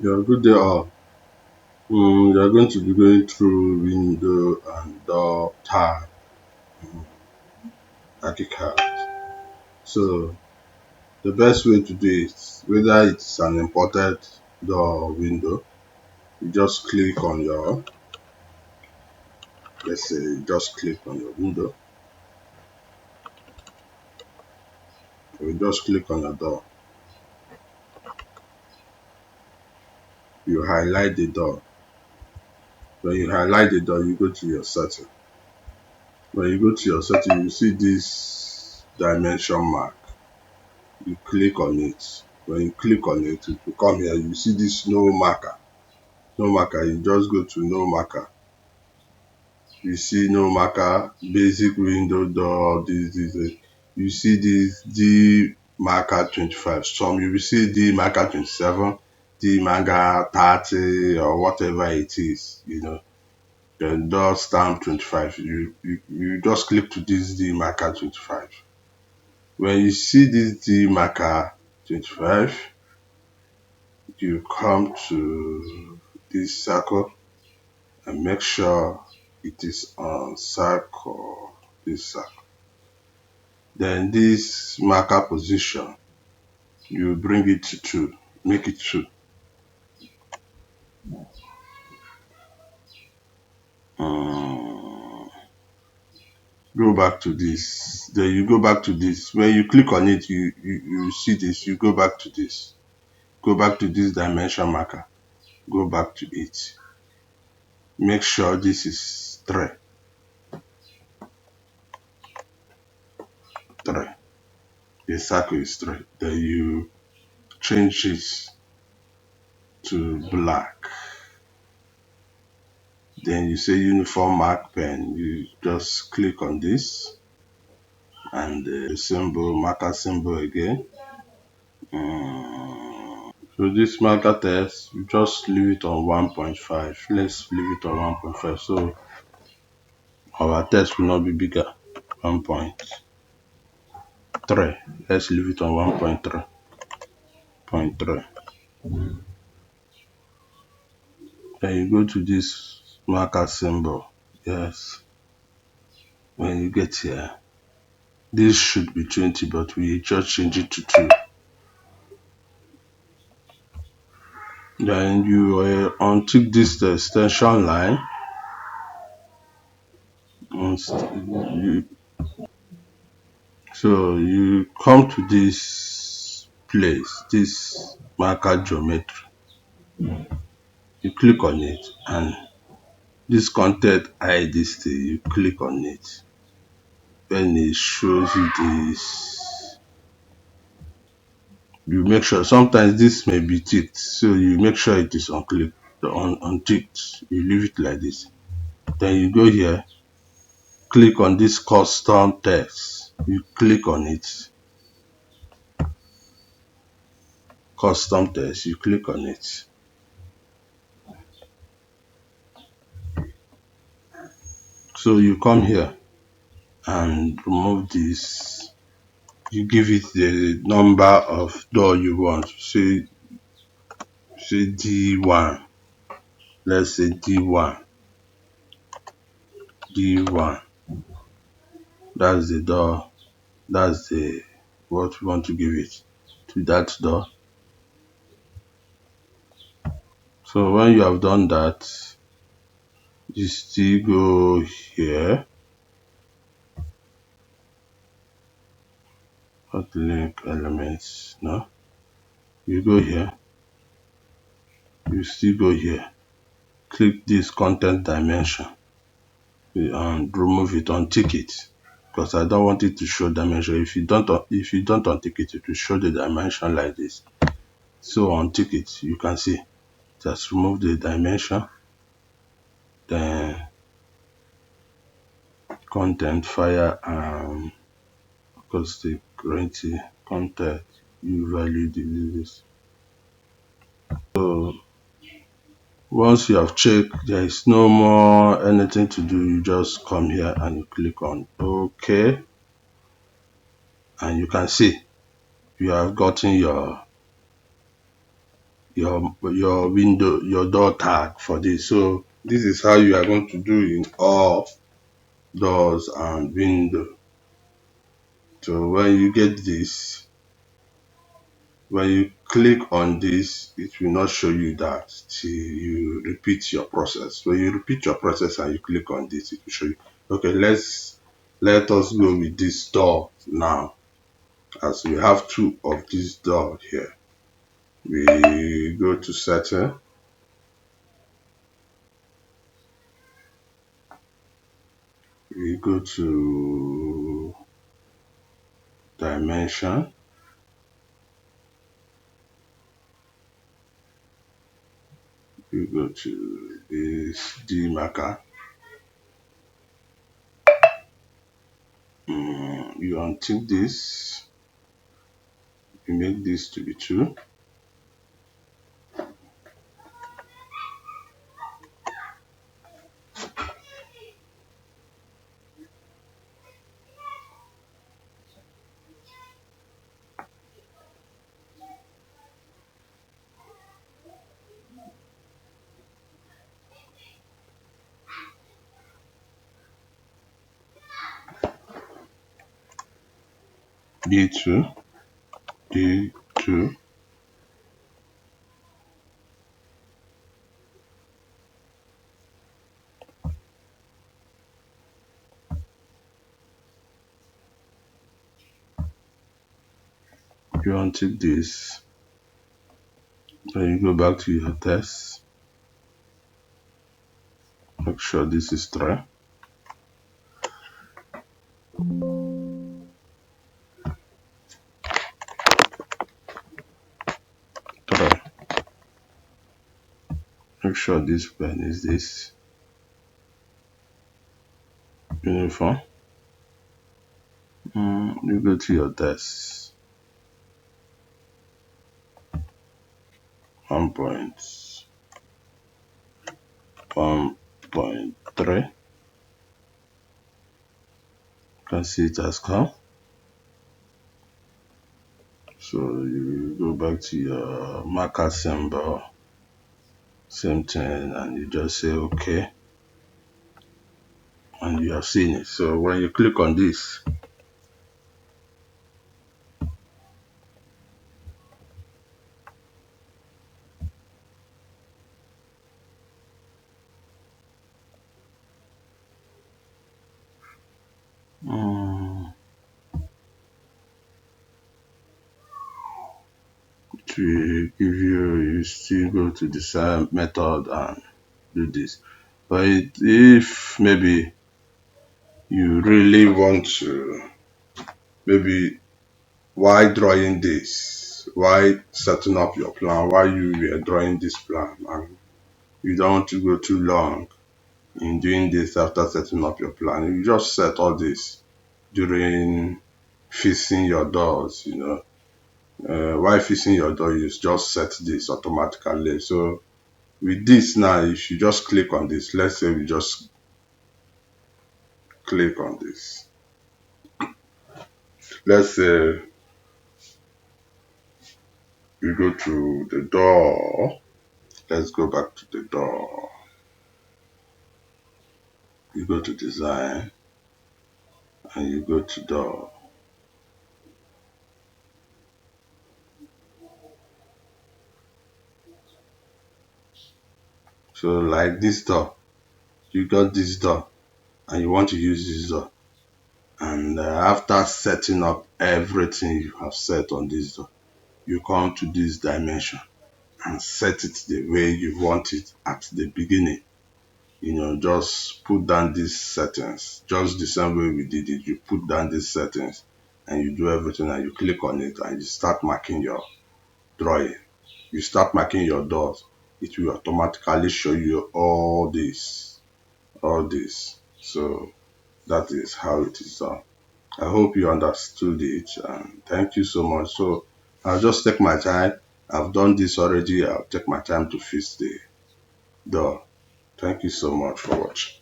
Yeah, good day all. We are going to be going through window and door tab ArchiCAD. So the best way to do it, whether it's an imported door or window, you just click on your, let's say you just click on your window, or you just click on your door. You highlight the door. When you highlight the door, you go to your setting. When you go to your setting, you see this dimension mark. You click on it. When you click on it, it will come here. You see this no marker. No marker, you just go to no marker. You see no marker, basic window door, this. You see this D marker 25. Some you will see D marker 27, D marker 30, or whatever it is, The door stamp 25. You just click to this D marker 25. When you see this D marker 25, you come to this circle and make sure it is on circle, this circle. Then this marker position, you bring it to 2, make it 2. Go back to this, then you go back to this. When you click on it, you see this, you go back to this. Go back to this dimension marker, go back to it. Make sure this is 3. The circle is 3. Then you change this to black. Then you say uniform mark pen. You just click on this and the symbol, marker symbol again. So this marker test, you just leave it on 1.5. Let's leave it on 1.5. So our test will not be bigger. 1.3. Let's leave it on 1.3. 0.3. Then you go to this marker symbol. Yes. When you get here, this should be 20, but we just change it to 2. Then you untick this extension line. So you come to this place, this marker geometry. You click on it, and this content ID, you click on it. Then it shows you this. You make sure, sometimes this may be ticked, so you make sure it is unticked. You leave it like this. Then you go here, click on this custom text. You click on it. Custom text, you click on it. So you come here and remove this. You give it the number of door you want. Say D1. Let's say D1. D1. That's the door. That's the what we want to give it to that door. So when you have done that, you still go here. Hot link elements. No. You go here. You still go here. Click this content dimension and remove it, untick it, because I don't want it to show dimension. If you don't untick it, it will show the dimension like this. So untick it, you can see just remove the dimension. Then content fire because the currency content you value this. So once you have checked, there is no more anything to do. You just come here and you click on OK, and you can see you have gotten your your window, your door tag for this. So this is how you are going to do in all doors and window. So when you get this, when you click on this, it will not show you that till you repeat your process. When you repeat your process and you click on this, it will show you. Okay, let us go with this door now. As we have two of this door here, we go to setting, we go to dimension, we go to this D marker, you untick this, you make this to be 2, D2, D2, you untick this, then you go back to your test, make sure this is 3, make sure this pen is this uniform. You go to your test, 1.1.3, you can see it has come. So you go back to your marker symbol, same thing, and you just say okay, and you have seen it. So when you click on this, to give you still go to the same method and do this. But if maybe you really want to, maybe while drawing this, while setting up your plan, while you were drawing this plan, and you don't want to go too long in doing this after setting up your plan, you just set all this during fixing your doors, while fixing your door, you just set this automatically. So with this now, if you just click on this, let's say we just click on this, let's say we go to the door, let's go back to the door, you go to design and you go to door. So like this door, you got this door and you want to use this door, and after setting up everything you have set on this door, you come to this dimension and set it the way you want it at the beginning. Just put down these settings, just the same way we did it. You put down these settings and you do everything, and you click on it and you start marking your drawing. You start marking your doors, it will automatically show you all this. So that is how it is done. I hope you understood it, and thank you so much. So I'll just take my time. I've done this already. I'll take my time to fix the door. Thank you so much for watching.